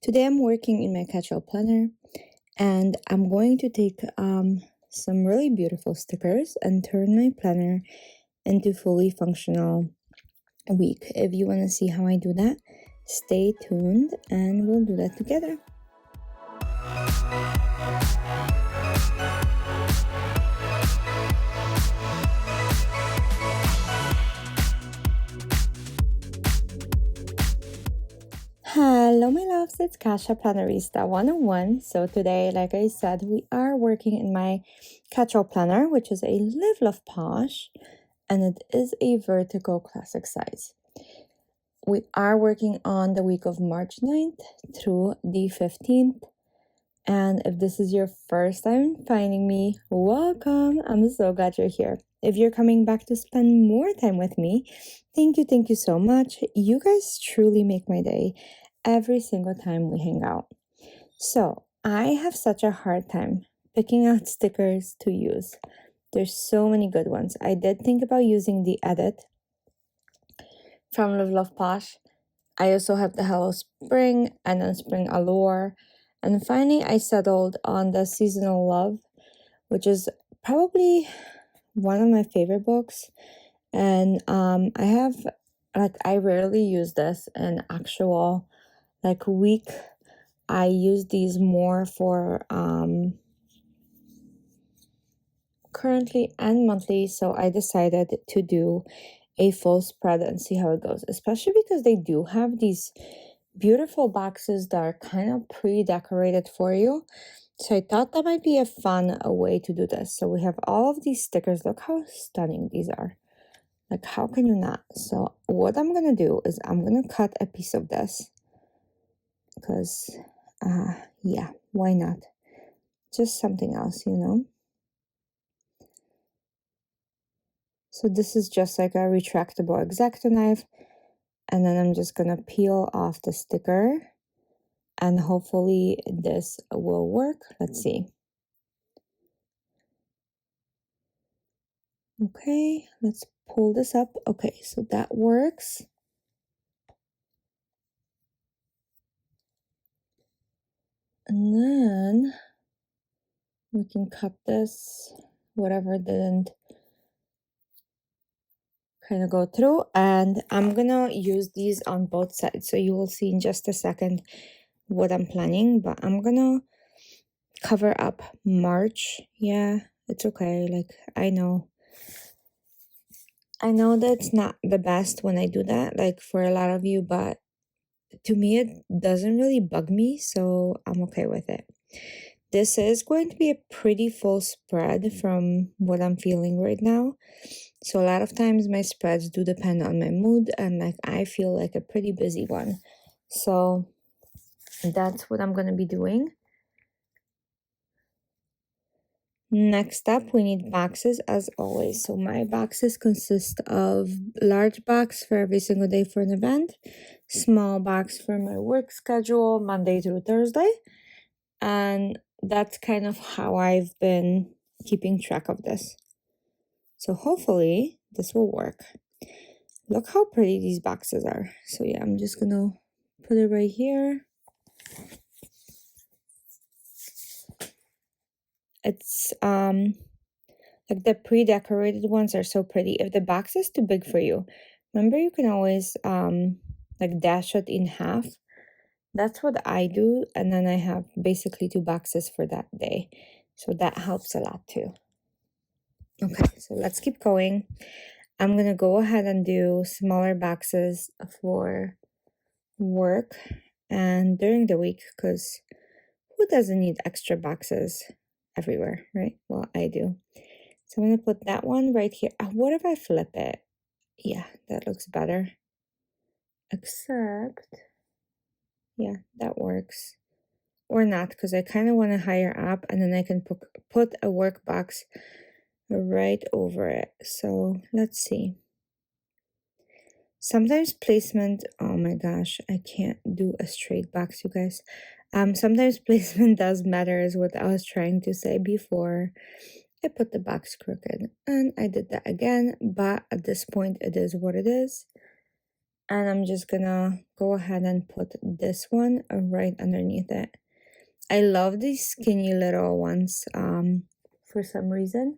Today I'm working in my catch-all planner and I'm going to take some really beautiful stickers and turn my planner into fully functional week. If you want to see how I do that, stay tuned and we'll do that together. Hello my loves, it's Kasha Plannerista 101. So today, like I said, we are working in my catch-all planner, which is a Love Posh, and it is a vertical classic size. We are working on the week of March 9th through the 15th. And if this is your first time finding me, welcome. I'm so glad you're here. If you're coming back to spend more time with me, thank you so much. You guys truly make my day every single time we hang out. So I have such a hard time picking out stickers to use. There's so many good ones. I did think about using the Edit from Love Posh. I also have the Hello Spring and then Spring Allure. And finally, I settled on the Seasonal Love, which is probably one of my favorite books. And I rarely use this in actual week. I use these more for currently and monthly, so I decided to do a full spread and see how it goes, especially because they do have these beautiful boxes that are kind of pre-decorated for you. So I thought that might be a fun way to do this. So we have all of these stickers. Look how stunning these are. Like, how can you not? So what I'm gonna do is I'm gonna cut a piece of this because yeah, why not? Just something else, you know? So this is just like a retractable X-Acto knife, and then I'm just gonna peel off the sticker, and hopefully this will work. Let's see. Okay, let's pull this up. Okay, so that works. And then we can cut this, whatever didn't kind of go through, and I'm gonna use these on both sides, so you will see in just a second what I'm planning. But I'm gonna cover up March. Yeah, it's okay. Like, I know that's not the best when I do that, like for a lot of you, but to me it doesn't really bug me, so I'm okay with it. This is going to be a pretty full spread from what I'm feeling right now. So a lot of times my spreads do depend on my mood, and I feel like a pretty busy one. So that's what I'm going to be doing. Next up, we need boxes as always. So my boxes consist of large box for every single day for an event, small box for my work schedule, Monday through Thursday, and that's kind of how I've been keeping track of this. So hopefully this will work. Look how pretty these boxes are. So yeah, I'm just gonna put it right here. It's like the pre-decorated ones are so pretty. If the box is too big for you, remember you can always like dash it in half. That's what I do, and then I have basically 2 boxes for that day. So that helps a lot too. Okay, so let's keep going. I'm gonna go ahead and do smaller boxes for work and during the week, because who doesn't need extra boxes everywhere, right? Well, I do. So I'm gonna put that one right here. What if I flip it? Yeah, that looks better. Except, yeah, that works. Or not, because I kind of want to higher up, and then I can put a work box right over it. So let's see. Sometimes placement, oh my gosh, I can't do a straight box, you guys. Sometimes placement does matter, is what I was trying to say before. I put the box crooked, and I did that again, but at this point it is what it is. And I'm just gonna go ahead and put this one right underneath it. I love these skinny little ones for some reason,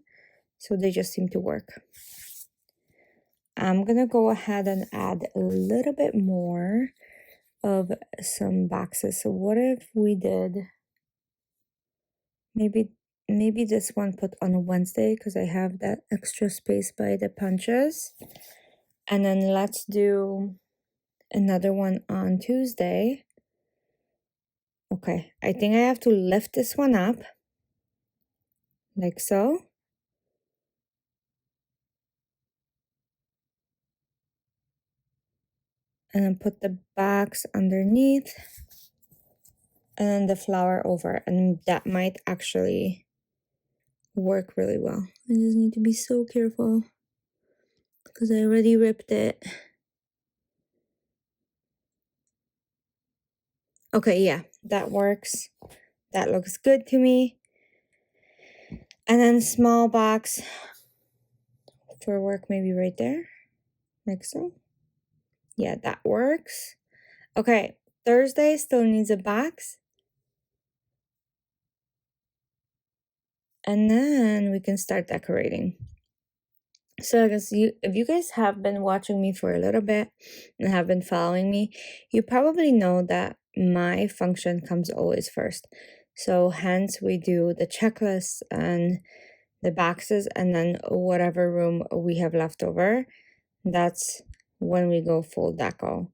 so they just seem to work. I'm gonna go ahead and add a little bit more of some boxes. So what if we did maybe this one put on a Wednesday because I have that extra space by the punches. And then let's do another one on Tuesday. Okay, I think I have to lift this one up like so. And then put the box underneath and then the flower over, and that might actually work really well. I just need to be so careful because I already ripped it. Okay, yeah, that works. That looks good to me. And then small box for work, maybe right there, like so. Yeah, that works. Okay, Thursday still needs a box. And then we can start decorating. So I guess if you guys have been watching me for a little bit and have been following me, you probably know that my function comes always first. So hence we do the checklists and the boxes, and then whatever room we have left over, that's when we go full deco.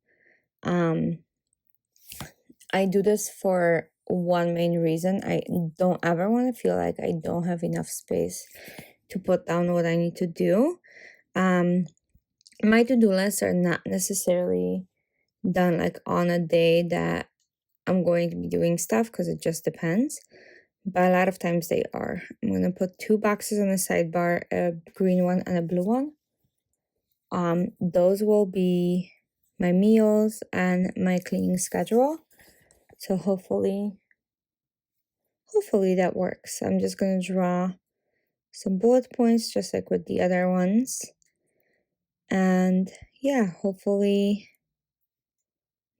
I do this for one main reason. I don't ever want to feel like I don't have enough space to put down what I need to do. My to-do lists are not necessarily done like on a day that I'm going to be doing stuff because it just depends. But a lot of times they are. I'm gonna put 2 boxes on the sidebar, a green one and a blue one. Those will be my meals and my cleaning schedule. So hopefully that works. I'm just gonna draw some bullet points just like with the other ones. And yeah, hopefully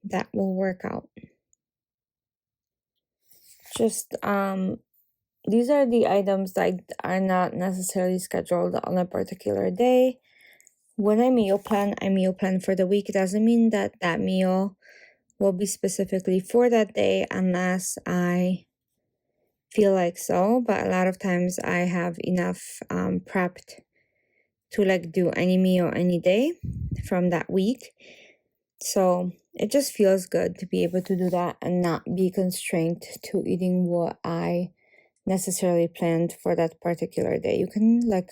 that will work out. Just these are the items that are not necessarily scheduled on a particular day. When I meal plan for the week. It doesn't mean that that meal will be specifically for that day unless I feel like so, but a lot of times I have enough prepped to like do any meal any day from that week. So it just feels good to be able to do that and not be constrained to eating what I necessarily planned for that particular day. You can like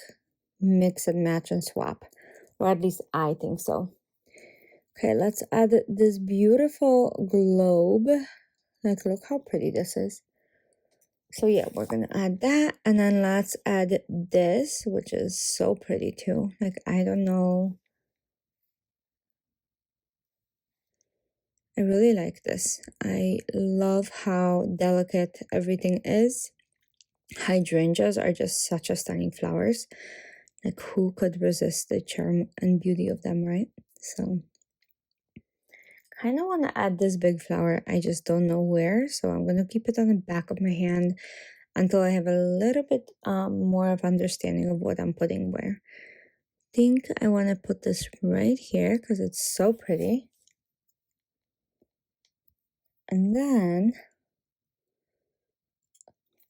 mix and match and swap, or at least I think so. Okay, let's add this beautiful globe. Like, look how pretty this is. So yeah, we're gonna add that, and then let's add this, which is so pretty too. Like, I don't know, I really like this. I love how delicate everything is. Hydrangeas are just such a stunning flowers. Like, who could resist the charm and beauty of them, right? So kind of want to add this big flower. I just don't know where, so I'm gonna keep it on the back of my hand until I have a little bit more of understanding of what I'm putting where. I think I want to put this right here because it's so pretty. And then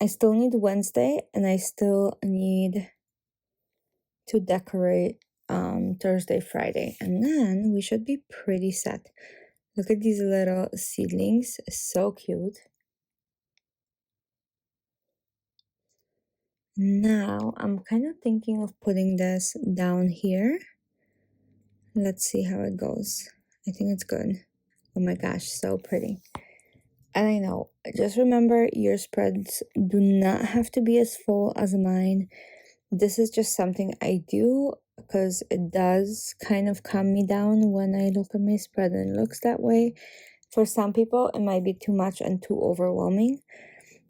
I still need Wednesday, and I still need to decorate Thursday, Friday, and then we should be pretty set. Look at these little seedlings, so cute. Now I'm kind of thinking of putting this down here. Let's see how it goes. I think it's good. Oh my gosh, so pretty. And I know, just remember, your spreads do not have to be as full as mine. This is just something I do because it does kind of calm me down when I look at my spread and it looks that way. For some people, it might be too much and too overwhelming.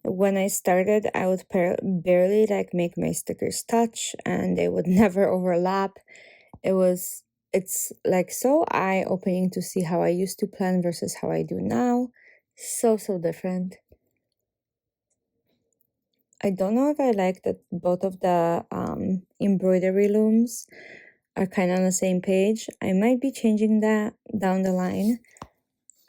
When I started, I would barely like make my stickers touch, and they would never overlap. It was It's like so eye-opening to see how I used to plan versus how I do now. So different. I don't know if I like that both of the embroidery looms are kind of on the same page. I might be changing that down the line.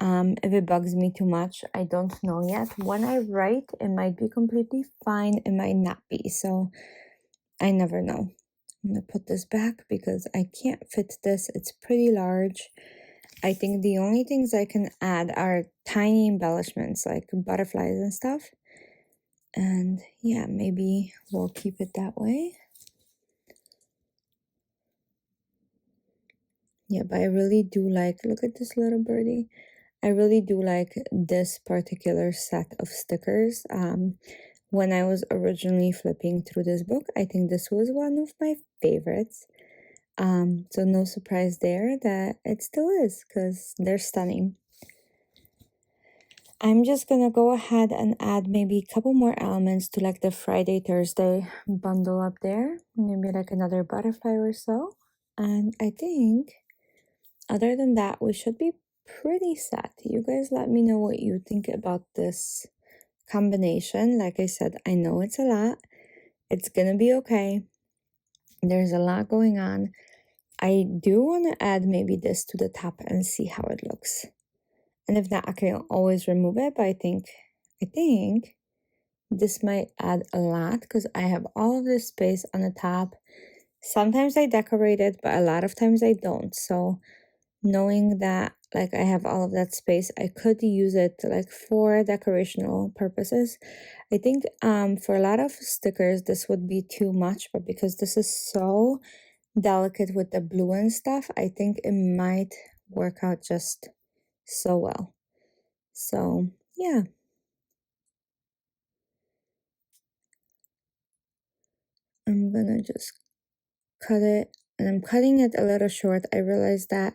If it bugs me too much, I don't know yet. When I write, it might be completely fine. It might not be. So I never know. I'm going to put this back because I can't fit this. It's pretty large. I think the only things I can add are tiny embellishments like butterflies and stuff. And yeah, maybe we'll keep it that way. Yeah, but I really do like, look at this little birdie. I really do like this particular set of stickers. When I was originally flipping through this book, I think this was one of my favorites. So no surprise there that it still is because they're stunning. I'm just gonna go ahead and add maybe a couple more elements to like the Friday, Thursday bundle up there. Maybe like another butterfly or so. And I think other than that, we should be pretty set. You guys let me know what you think about this combination. Like I said, I know it's a lot. It's gonna be okay. There's a lot going on. I do want to add maybe this to the top and see how it looks. And if not, I can always remove it, but I think this might add a lot because I have all of this space on the top. Sometimes I decorate it, but a lot of times I don't. So knowing that like I have all of that space, I could use it like for decorational purposes. I think for a lot of stickers this would be too much, but because this is so delicate with the blue and stuff, I think it might work out just so well. So yeah, I'm gonna just cut it, and I'm cutting it a little short. I realize that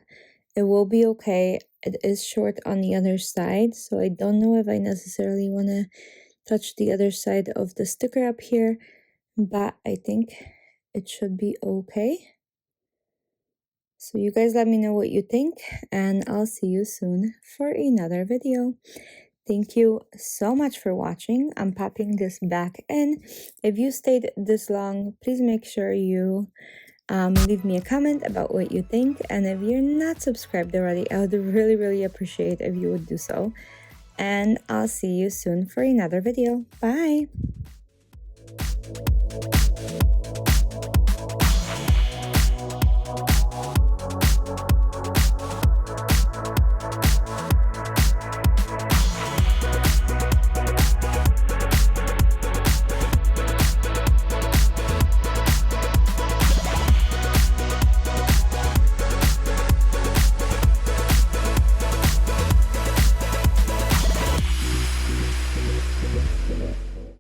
it will be okay. It is short on the other side, so I don't know if I necessarily want to touch the other side of the sticker up here, but I think it should be okay. So you guys let me know what you think, and I'll see you soon for another video. Thank you so much for watching. I'm popping this back in. If you stayed this long, please make sure you leave me a comment about what you think. And if you're not subscribed already, I would really appreciate if you would do so. And I'll see you soon for another video. Bye!